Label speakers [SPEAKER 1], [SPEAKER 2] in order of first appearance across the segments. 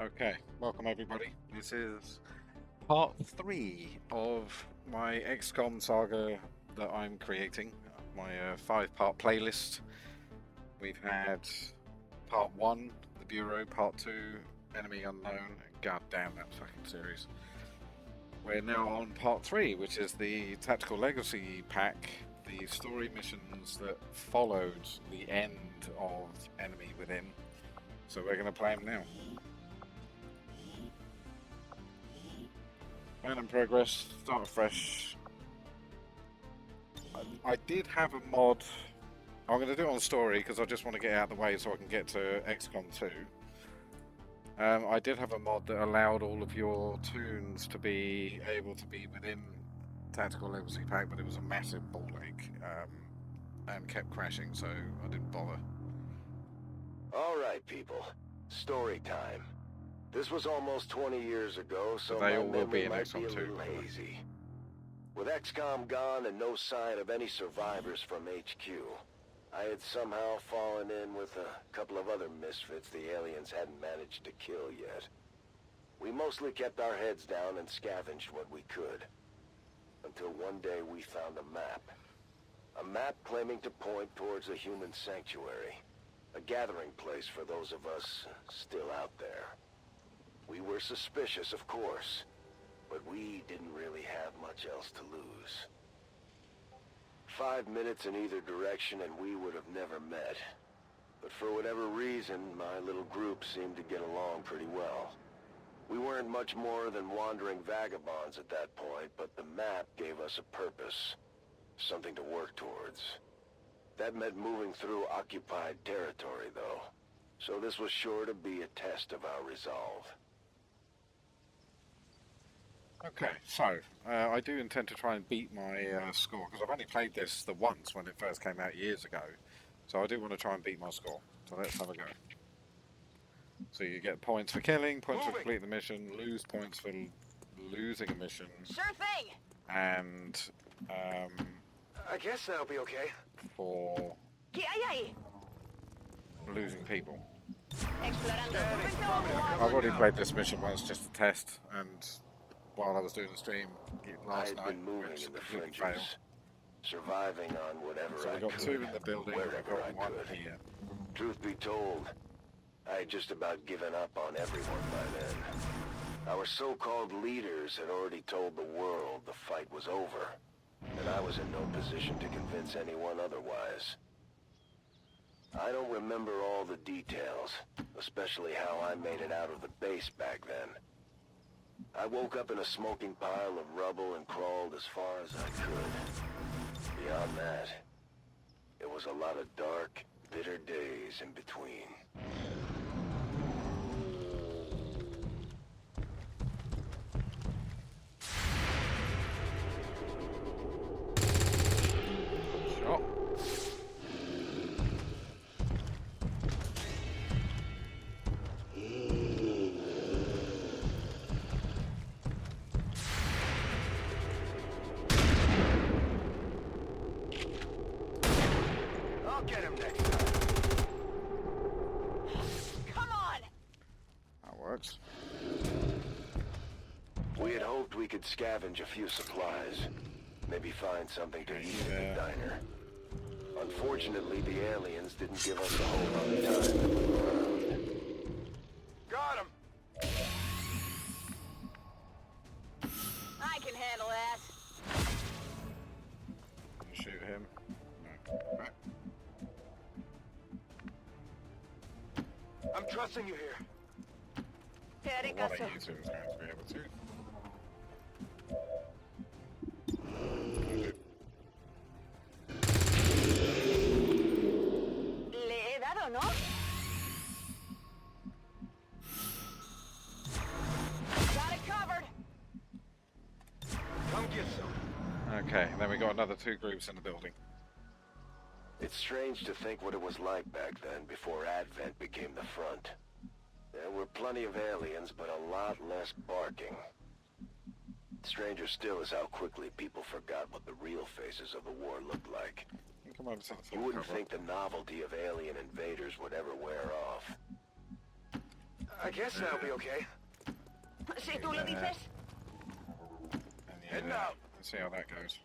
[SPEAKER 1] Okay, welcome everybody. This is part 3 of my XCOM Saga that I'm creating, my 5-part playlist. We've had part 1, The Bureau, part 2, Enemy Unknown, and god damn that fucking series. We're now on part 3, which is the Tactical Legacy pack, the story missions that followed the end of Enemy Within. So we're going to play them now. Man in progress, start afresh. I did have a mod. I'm going to do it on story because I just want to get it out of the way so I can get to XCOM 2. I did have a mod that allowed all of your toons to be able to be within Tactical Legacy Pack, but it was a massive ball ache and kept crashing, so I didn't bother.
[SPEAKER 2] Alright, people. Story time. This was almost 20 years ago, so
[SPEAKER 1] they
[SPEAKER 2] my
[SPEAKER 1] all will be
[SPEAKER 2] memory
[SPEAKER 1] in
[SPEAKER 2] might be
[SPEAKER 1] XCOM
[SPEAKER 2] a
[SPEAKER 1] 2,
[SPEAKER 2] little
[SPEAKER 1] by the way.
[SPEAKER 2] hazy. With XCOM gone and no sign of any survivors from HQ, I had somehow fallen in with a couple of other misfits the aliens hadn't managed to kill yet. We mostly kept our heads down and scavenged what we could. Until one day we found a map. A map claiming to point towards a human sanctuary. A gathering place for those of us still out there. We were suspicious, of course, but we didn't really have much else to lose. 5 minutes in either direction and we would have never met. But for whatever reason, my little group seemed to get along pretty well. We weren't much more than wandering vagabonds at that point, but the map gave us a purpose. Something to work towards. That meant moving through occupied territory, though. So this was sure to be a test of our resolve.
[SPEAKER 1] Okay, so I do intend to try and beat my score, because I've only played this the once when it first came out years ago. So I do want to try and beat my score. So let's have a go. So you get points for killing, points for completing the mission, lose points for losing a mission.
[SPEAKER 3] Sure thing.
[SPEAKER 1] And
[SPEAKER 2] I guess that'll be okay.
[SPEAKER 1] for losing people. I've already played this mission once just to test, and while I was doing the stream last night, which completely failed.
[SPEAKER 2] Surviving on whatever
[SPEAKER 1] So
[SPEAKER 2] I
[SPEAKER 1] I got
[SPEAKER 2] could,
[SPEAKER 1] 2 in the building, I've
[SPEAKER 2] wherever I
[SPEAKER 1] got 1
[SPEAKER 2] could.
[SPEAKER 1] here.
[SPEAKER 2] Truth be told, I had just about given up on everyone by then. Our so-called leaders had already told the world the fight was over, and I was in no position to convince anyone otherwise. I don't remember all the details, especially how I made it out of the base back then. I woke up in a smoking pile of rubble and crawled as far as I could. Beyond that, it was a lot of dark, bitter days in between.
[SPEAKER 1] Shot.
[SPEAKER 2] I'll get him next time.
[SPEAKER 3] Come on.
[SPEAKER 1] That works.
[SPEAKER 2] We had hoped we could scavenge a few supplies. Maybe find something to eat at the diner. Unfortunately, the aliens didn't give us a whole lot of time to move around. Got him!
[SPEAKER 3] I can handle that.
[SPEAKER 1] Shoot him. No. Right.
[SPEAKER 2] I'm trusting you here.
[SPEAKER 3] Here
[SPEAKER 1] Well, one of you two is going to be able to.
[SPEAKER 3] Le he dado, ¿no? Got it covered.
[SPEAKER 2] Come get some.
[SPEAKER 1] Okay, and then we got another 2 groups in the building.
[SPEAKER 2] It's strange to think what it was like back then before Advent became the front. There were plenty of aliens, but a lot less barking. Stranger still is how quickly people forgot what the real faces of the war looked like.
[SPEAKER 1] Come over to the
[SPEAKER 2] You
[SPEAKER 1] full
[SPEAKER 2] wouldn't
[SPEAKER 1] cover.
[SPEAKER 2] think the novelty of alien invaders would ever wear off. I guess that'll be okay.
[SPEAKER 3] Si tú lo dices.
[SPEAKER 1] And
[SPEAKER 2] Heading
[SPEAKER 1] yeah,
[SPEAKER 2] out.
[SPEAKER 1] let's see how that goes.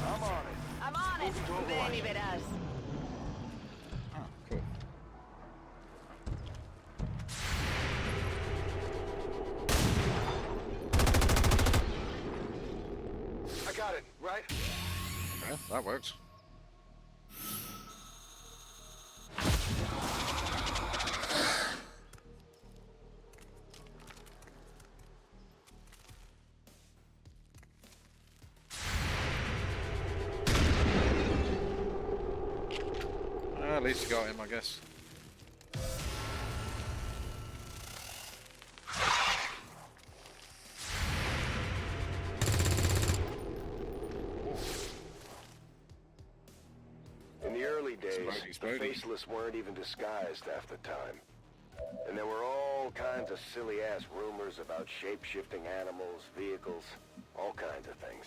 [SPEAKER 2] I'm on it.
[SPEAKER 3] I'm on it. Ven y verás.
[SPEAKER 1] Oh, cool.
[SPEAKER 2] I got it, right?
[SPEAKER 1] Yeah, that works. At least you got him, I guess.
[SPEAKER 2] In the early days, the
[SPEAKER 1] Explodey.
[SPEAKER 2] faceless weren't even disguised half the time. And there were all kinds of silly-ass rumors about shape-shifting animals, vehicles, all kinds of things.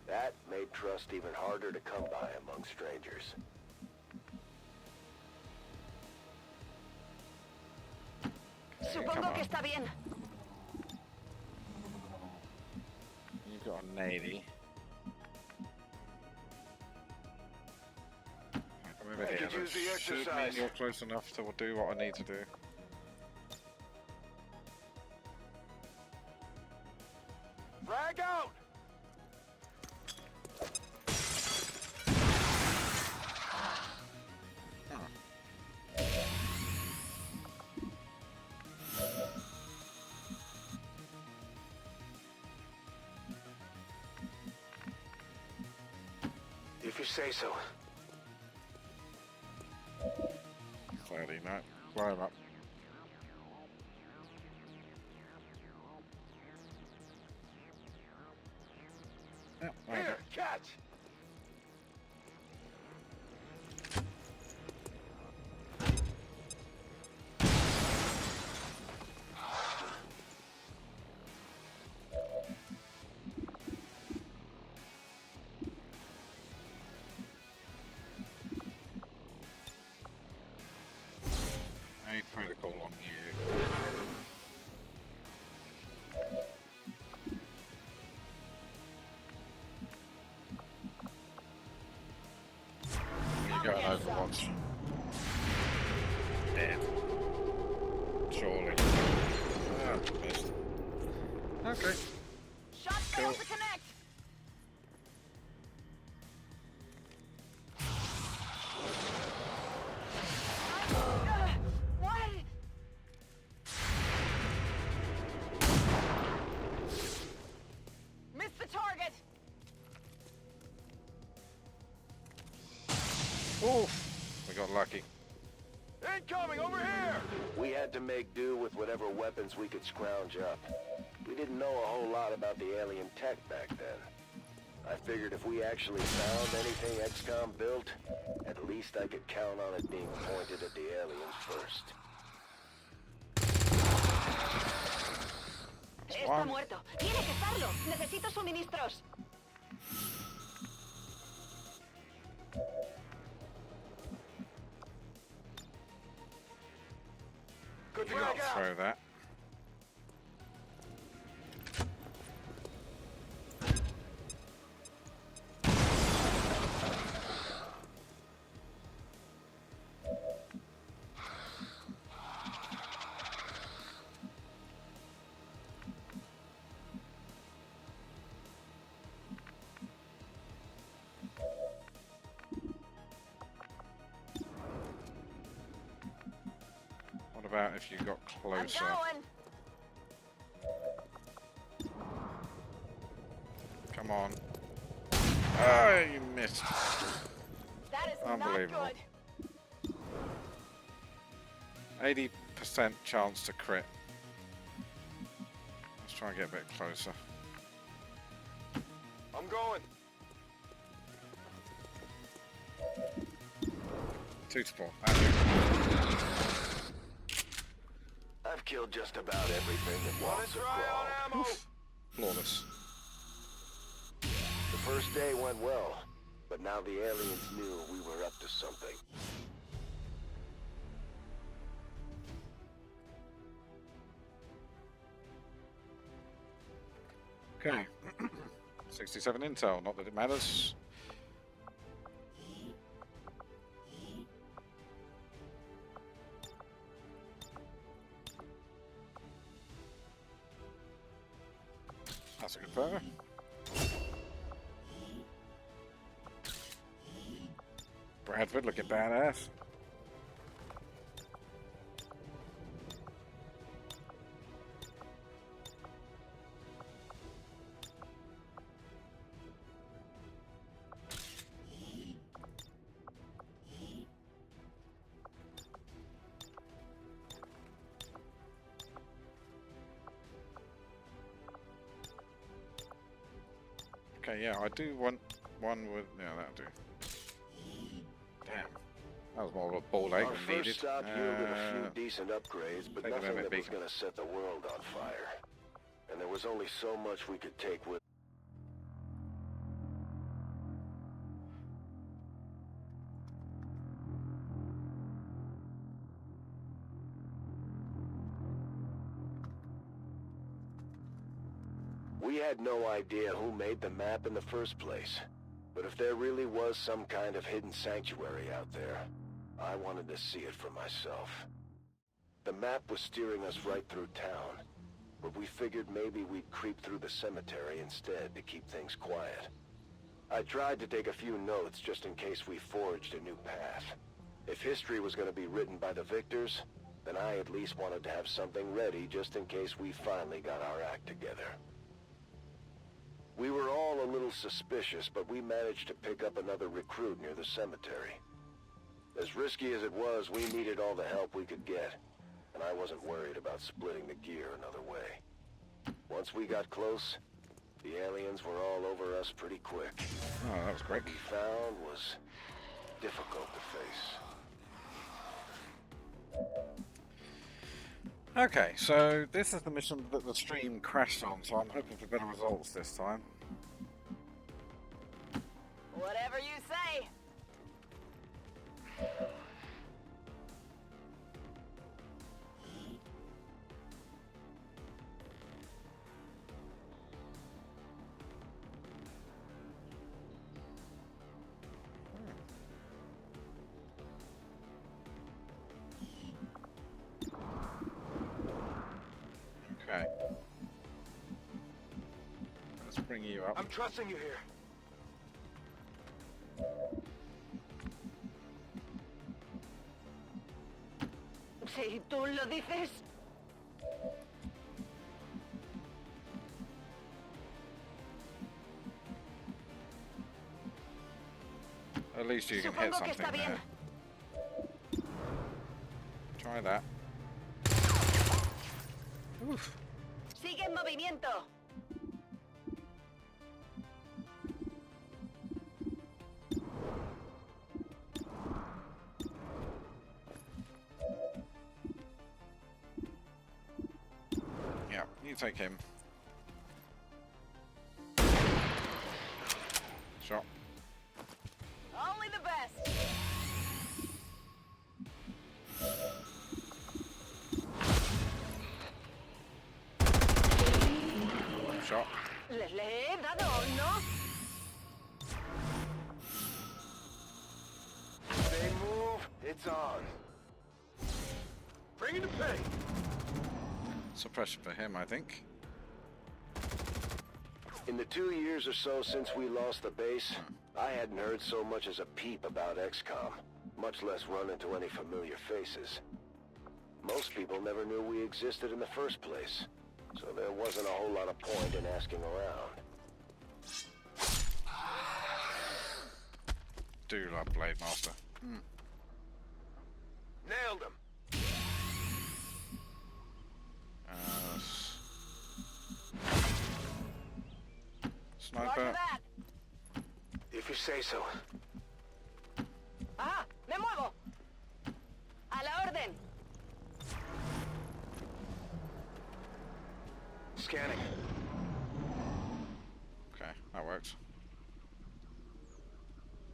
[SPEAKER 2] That made trust even harder to come by among strangers.
[SPEAKER 3] Supongo que está bien.
[SPEAKER 1] You've got a navy. Come over
[SPEAKER 2] I
[SPEAKER 1] here.
[SPEAKER 2] could use the
[SPEAKER 1] That should mean
[SPEAKER 2] exercise.
[SPEAKER 1] you're close enough to do what I need to do.
[SPEAKER 2] Frag out! If you say so.
[SPEAKER 1] Cloudy night. Climb up. Yep, okay.
[SPEAKER 2] Here, catch!
[SPEAKER 1] A protocol on you. You got an Overwatch. Dead. Surely. Ah, missed. Okay.
[SPEAKER 3] Shots failed to connect. What? Missed the target.
[SPEAKER 1] Oof. We got lucky.
[SPEAKER 2] Incoming, over here! We had to make do with whatever weapons we could scrounge up. We didn't know a whole lot about the alien tech back then. I figured if we actually found anything XCOM built, at least I could count on it being pointed at the aliens first.
[SPEAKER 3] Está muerto. Tiene que estarlo. Necesito suministros.
[SPEAKER 2] Good to
[SPEAKER 1] I'll
[SPEAKER 2] go.
[SPEAKER 1] throw that. What about if you got
[SPEAKER 3] I'm
[SPEAKER 1] closer?
[SPEAKER 3] going.
[SPEAKER 1] Come on. Ah, you missed.
[SPEAKER 3] That is not
[SPEAKER 1] Unbelievable.
[SPEAKER 3] good.
[SPEAKER 1] 80% chance to crit. Let's try and get a bit closer.
[SPEAKER 2] I'm going.
[SPEAKER 1] 2 to 4.
[SPEAKER 2] I've killed just about everything that wants to crawl.
[SPEAKER 1] Ammo. Flawless.
[SPEAKER 2] The first day went well, but now the aliens knew we were up to something.
[SPEAKER 1] Okay. 67 intel, not that it matters. That's a good photo. Bradford looking badass. Okay, yeah, I do want one with... Yeah, that'll do. Damn. That was more of a ball ache
[SPEAKER 2] Our
[SPEAKER 1] than needed.
[SPEAKER 2] first stop yielded a few decent upgrades, but
[SPEAKER 1] take them
[SPEAKER 2] nothing
[SPEAKER 1] a bit
[SPEAKER 2] that was
[SPEAKER 1] bigger.
[SPEAKER 2] going to set the world on fire. And there was only so much we could take with. We had no idea who made the map in the first place. But if there really was some kind of hidden sanctuary out there, I wanted to see it for myself. The map was steering us right through town, but we figured maybe we'd creep through the cemetery instead to keep things quiet. I tried to take a few notes just in case we forged a new path. If history was going to be written by the victors, then I at least wanted to have something ready just in case we finally got our act together. We were all a little suspicious, but we managed to pick up another recruit near the cemetery. As risky as it was, we needed all the help we could get, and I wasn't worried about splitting the gear another way. Once we got close, the aliens were all over us pretty quick.
[SPEAKER 1] Oh, that was great.
[SPEAKER 2] What we found was difficult to face.
[SPEAKER 1] Okay, so this is the mission that the stream crashed on, so I'm hoping for better results this time.
[SPEAKER 3] Whatever you say.
[SPEAKER 1] Okay. Let's bring you up.
[SPEAKER 2] I'm trusting you here.
[SPEAKER 3] Si tú lo dices.
[SPEAKER 1] At least you can hit
[SPEAKER 3] Supongo que
[SPEAKER 1] something
[SPEAKER 3] está bien.
[SPEAKER 1] there. Try that. Oof.
[SPEAKER 3] Sigue en movimiento.
[SPEAKER 1] Yeah, you take him. Shot.
[SPEAKER 3] Only the best.
[SPEAKER 1] Shot.
[SPEAKER 3] Le he dado, ¿no?
[SPEAKER 2] They move, it's on. Bring it to pay.
[SPEAKER 1] Suppression for him, I think.
[SPEAKER 2] In the 2 years or so since we lost the base, I hadn't heard so much as a peep about XCOM, much less run into any familiar faces. Most people never knew we existed in the first place, so there wasn't a whole lot of point in asking around.
[SPEAKER 1] Do love Blade Master.
[SPEAKER 2] Nailed him.
[SPEAKER 3] Roger
[SPEAKER 1] Sniper.
[SPEAKER 3] that.
[SPEAKER 2] If you say so.
[SPEAKER 3] Ajá, me muevo. A la orden.
[SPEAKER 2] Scanning.
[SPEAKER 1] Okay, that works.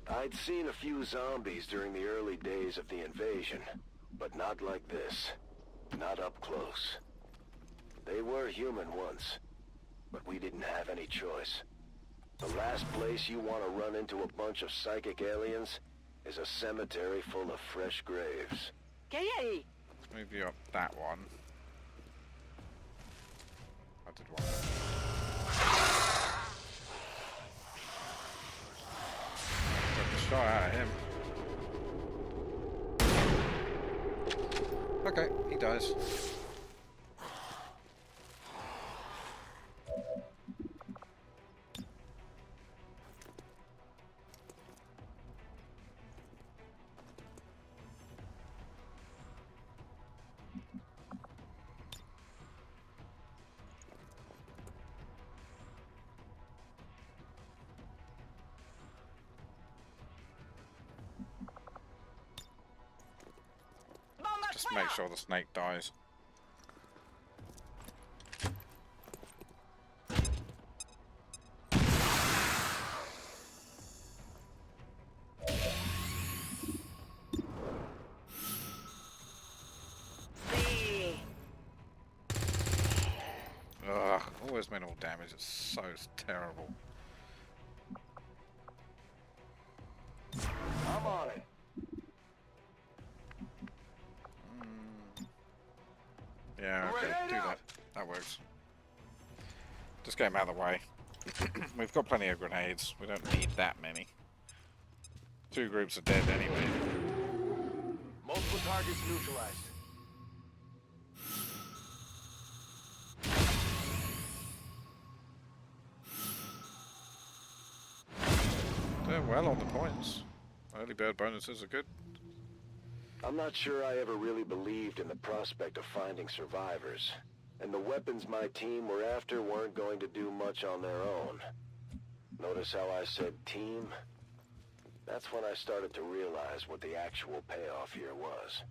[SPEAKER 2] I'd seen a few zombies during the early days of the invasion, but not like this. Not up close. They were human once, but we didn't have any choice. The last place you want to run into a bunch of psychic aliens is a cemetery full of fresh graves.
[SPEAKER 3] ¿Qué hay ahí?
[SPEAKER 1] Move you up that one. I did one. Took the shot out of him. Okay, he dies. Just make sure the snake dies.
[SPEAKER 3] Sí.
[SPEAKER 1] Ugh, always minimal damage. It's so terrible.
[SPEAKER 2] I'm on it.
[SPEAKER 1] Yeah, okay, do that. That works. Just get him out of the way. We've got plenty of grenades. We don't need that many. 2 groups are dead anyway.
[SPEAKER 2] Multiple targets neutralized.
[SPEAKER 1] Doing well on the points. Early bird bonuses are good.
[SPEAKER 2] I'm not sure I ever really believed in the prospect of finding survivors. And the weapons my team were after weren't going to do much on their own. Notice how I said team? That's when I started to realize what the actual payoff here was.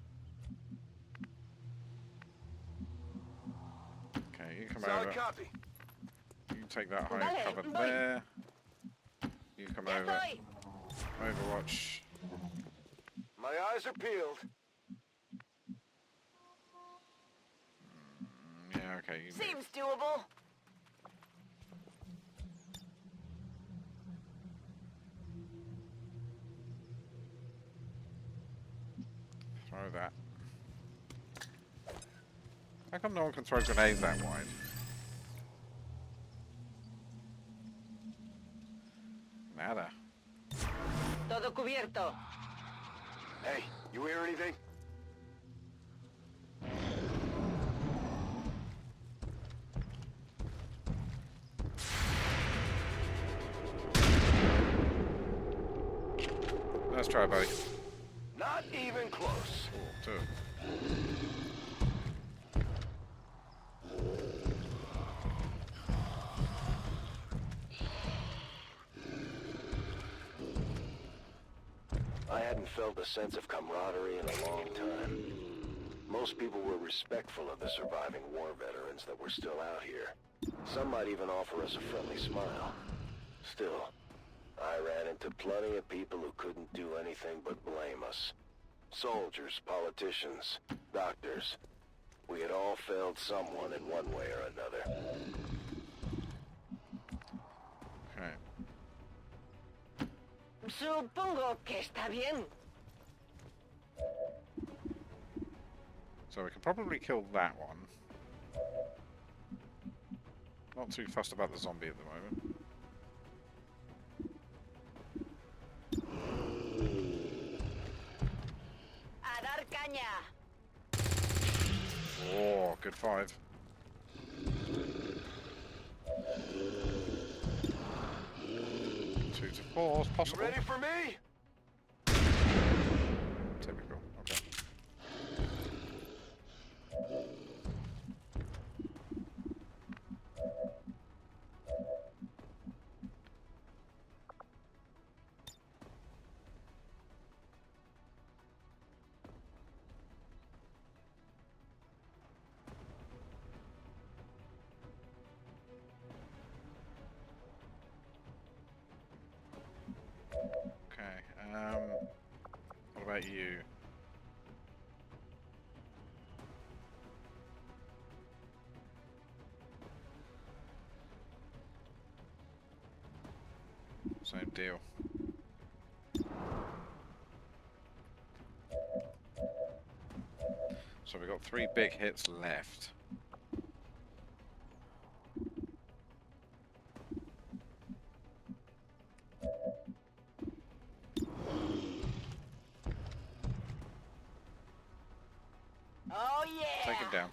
[SPEAKER 1] Okay, you come
[SPEAKER 2] Solid
[SPEAKER 1] over.
[SPEAKER 2] copy.
[SPEAKER 1] You can take that high
[SPEAKER 3] Vale,
[SPEAKER 1] cover
[SPEAKER 3] voy.
[SPEAKER 1] there. You come
[SPEAKER 3] Ya
[SPEAKER 1] over.
[SPEAKER 3] estoy.
[SPEAKER 1] Overwatch.
[SPEAKER 2] My eyes are peeled.
[SPEAKER 1] Yeah, okay. You move.
[SPEAKER 3] Seems doable.
[SPEAKER 1] Throw that. How come no one can throw grenades that wide? Nada.
[SPEAKER 3] Todo cubierto.
[SPEAKER 2] Hey, you hear anything?
[SPEAKER 1] Let's try, buddy.
[SPEAKER 2] Not even close.
[SPEAKER 1] Do it.
[SPEAKER 2] I hadn't felt a sense of camaraderie in a long time. Most people were respectful of the surviving war veterans that were still out here. Some might even offer us a friendly smile. Still, I ran into plenty of people who couldn't do anything but blame us. Soldiers, politicians, doctors. We had all failed someone in one way or another.
[SPEAKER 1] Okay.
[SPEAKER 3] Supongo que está bien.
[SPEAKER 1] So we can probably kill that one. Not too fussed about the zombie at the moment.
[SPEAKER 3] A dar caña.
[SPEAKER 1] Oh, good 5. 2 to 4 is possible.
[SPEAKER 2] Ready for me?
[SPEAKER 1] Typical. Okay. What about you? Same deal. So we've got 3 big hits left.
[SPEAKER 3] Oh yeah.
[SPEAKER 1] Take him down.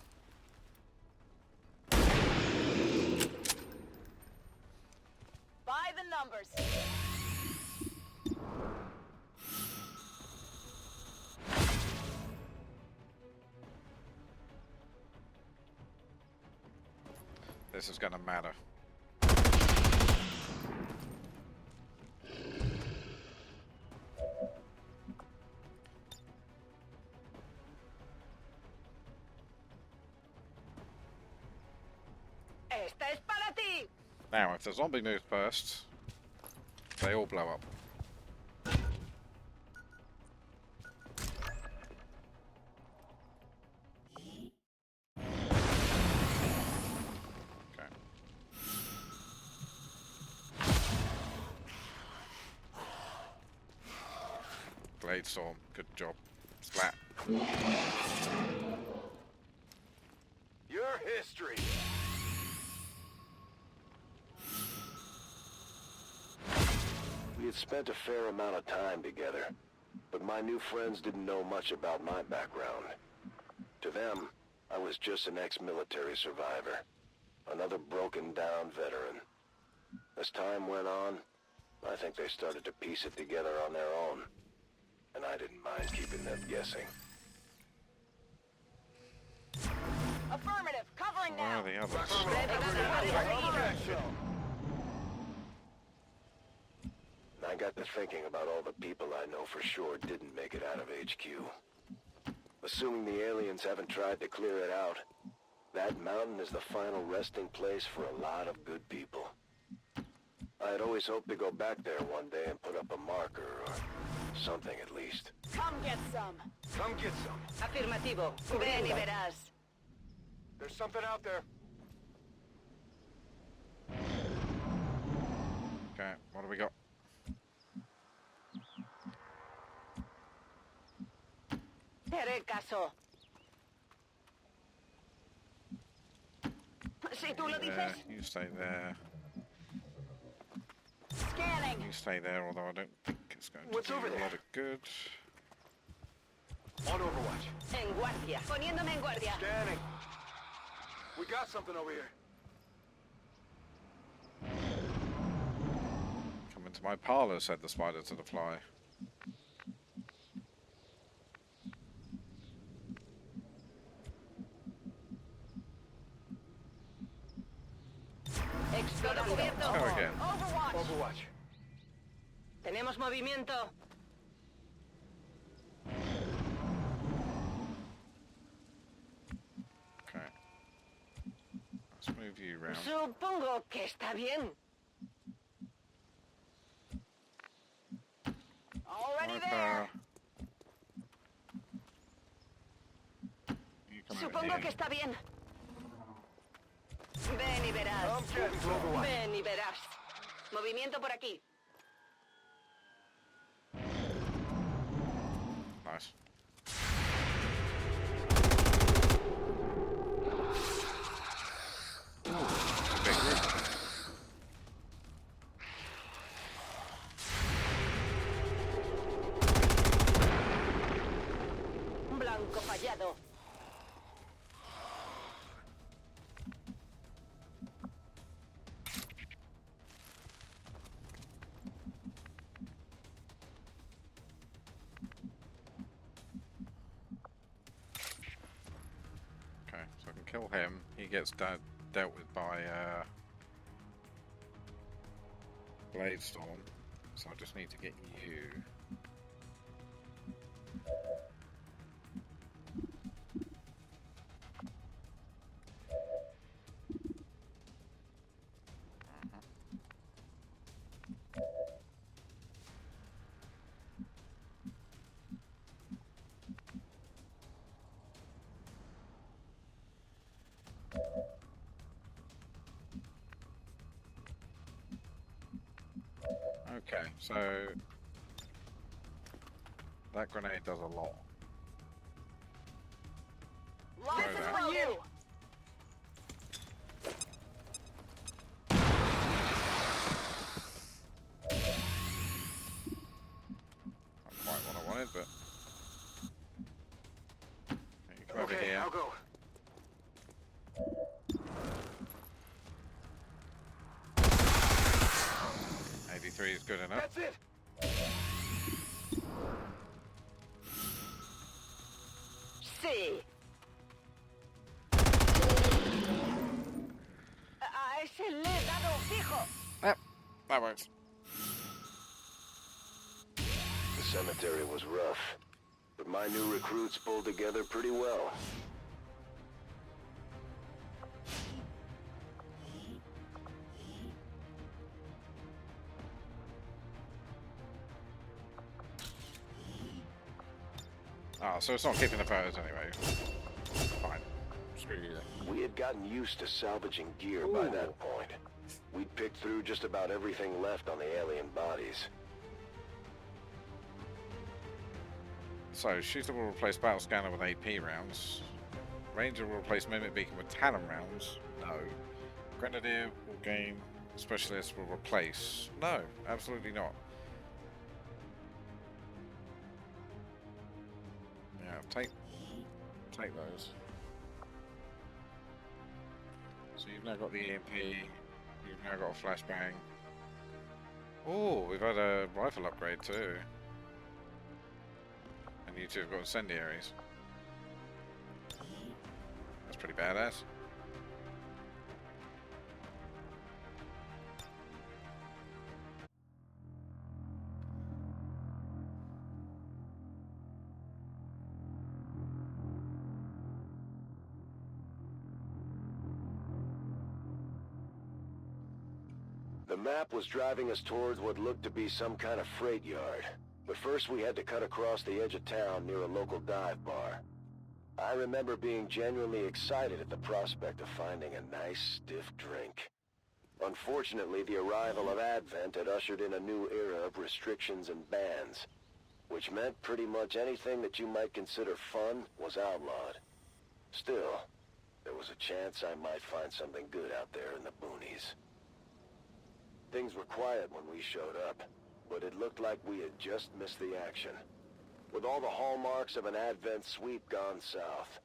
[SPEAKER 3] By the numbers.
[SPEAKER 1] This is gonna matter.
[SPEAKER 3] Esta es para ti.
[SPEAKER 1] Now, if the zombie moves first, they all blow up. Okay. Blade Storm, good job. Splat.
[SPEAKER 2] Your history. We had spent a fair amount of time together, but my new friends didn't know much about my background. To them, I was just an ex-military survivor, another broken-down veteran. As time went on, I think they started to piece it together on their own, and I didn't mind keeping them guessing.
[SPEAKER 3] Affirmative. Covering
[SPEAKER 1] Where
[SPEAKER 3] now.
[SPEAKER 1] are the others?
[SPEAKER 2] I got to thinking about all the people I know for sure didn't make it out of HQ. Assuming the aliens haven't tried to clear it out, that mountain is the final resting place for a lot of good people. I had always hoped to go back there one day and put up a marker, or something at least.
[SPEAKER 3] Come get some.
[SPEAKER 2] Come get some.
[SPEAKER 3] Afirmativo. Ven y verás.
[SPEAKER 2] There's something out there.
[SPEAKER 1] Okay, what do we got?
[SPEAKER 3] Te haré caso. Si tú lo
[SPEAKER 1] There,
[SPEAKER 3] dices.
[SPEAKER 1] you stay there.
[SPEAKER 3] Scanning.
[SPEAKER 1] You stay there, although I don't think it's going to
[SPEAKER 2] What's
[SPEAKER 1] do
[SPEAKER 2] over
[SPEAKER 1] you a
[SPEAKER 2] there?
[SPEAKER 1] lot of good.
[SPEAKER 2] On Overwatch.
[SPEAKER 3] En guardia. Poniéndome en guardia.
[SPEAKER 2] Scanning. We got something over here.
[SPEAKER 1] Come into my parlor, said the spider to the fly.
[SPEAKER 3] Todo cubierto.
[SPEAKER 1] Let's go again.
[SPEAKER 3] Overwatch.
[SPEAKER 2] Overwatch.
[SPEAKER 3] Tenemos movimiento.
[SPEAKER 1] Okay. Let's move you around.
[SPEAKER 3] Supongo que está bien. Already
[SPEAKER 1] Right,
[SPEAKER 3] there.
[SPEAKER 1] you come over
[SPEAKER 3] Supongo que
[SPEAKER 1] here.
[SPEAKER 3] está bien. Ven y verás. Ven y verás. Movimiento por aquí.
[SPEAKER 1] Nice. Big group.
[SPEAKER 3] Blanco fallado.
[SPEAKER 1] Okay, so I can kill him. He gets dealt with by Blade Storm. So I just need to get you. Okay, so that grenade does a lot.
[SPEAKER 3] This is for you.
[SPEAKER 1] Not quite what I wanted, but you come over here.
[SPEAKER 2] I'll go.
[SPEAKER 1] AD3 is good enough.
[SPEAKER 2] That's it.
[SPEAKER 3] Sí. A ese le he dado fijo.
[SPEAKER 1] Yep, that works.
[SPEAKER 2] The cemetery was rough, but my new recruits pulled together pretty well.
[SPEAKER 1] Ah, so it's not keeping the photos anyway. Fine. Screw you then.
[SPEAKER 2] We had gotten used to salvaging gear by that point. We'd picked through just about everything left on the alien bodies.
[SPEAKER 1] So, shooter will replace battle scanner with AP rounds. Ranger will replace mimic beacon with Talon rounds. No. Grenadier will gain. Specialist will replace. No, absolutely not. Yeah, take those. So you've now got the EMP. You've now got a flashbang. Oh, we've had a rifle upgrade too. And you two have got incendiaries. That's pretty badass.
[SPEAKER 2] The map was driving us towards what looked to be some kind of freight yard. But first we had to cut across the edge of town near a local dive bar. I remember being genuinely excited at the prospect of finding a nice, stiff drink. Unfortunately, the arrival of Advent had ushered in a new era of restrictions and bans, which meant pretty much anything that you might consider fun was outlawed. Still, there was a chance I might find something good out there in the boonies. Things were quiet when we showed up, but it looked like we had just missed the action, with all the hallmarks of an Advent sweep gone south.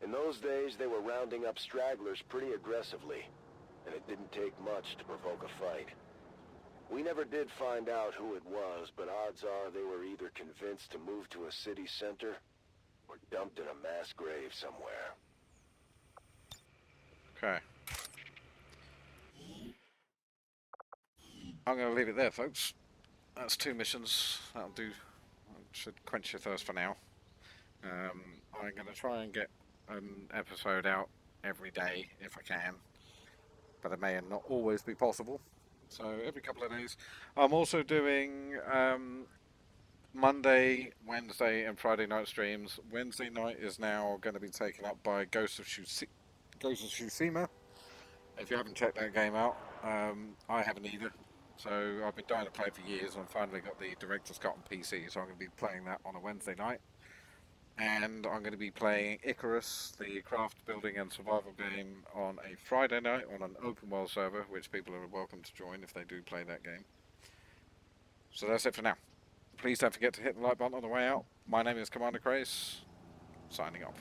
[SPEAKER 2] In those days, they were rounding up stragglers pretty aggressively, and it didn't take much to provoke a fight. We never did find out who it was, but odds are they were either convinced to move to a city center or dumped in a mass grave somewhere.
[SPEAKER 1] Okay. I'm going to leave it there, folks. That's 2 missions. That'll do. Should quench your thirst for now. I'm going to try and get an episode out every day if I can, but it may not always be possible. So every couple of days. I'm also doing Monday, Wednesday, and Friday night streams. Wednesday night is now going to be taken up by Ghost of Tsushima. If you haven't checked that game out, I haven't either. So I've been dying to play it for years, and I finally got the Director's Cut on PC, so I'm going to be playing that on a Wednesday night. And I'm going to be playing Icarus, the craft building and survival game, on a Friday night on an open world server, which people are welcome to join if they do play that game. So that's it for now. Please don't forget to hit the like button on the way out. My name is Commander Kraise, signing off.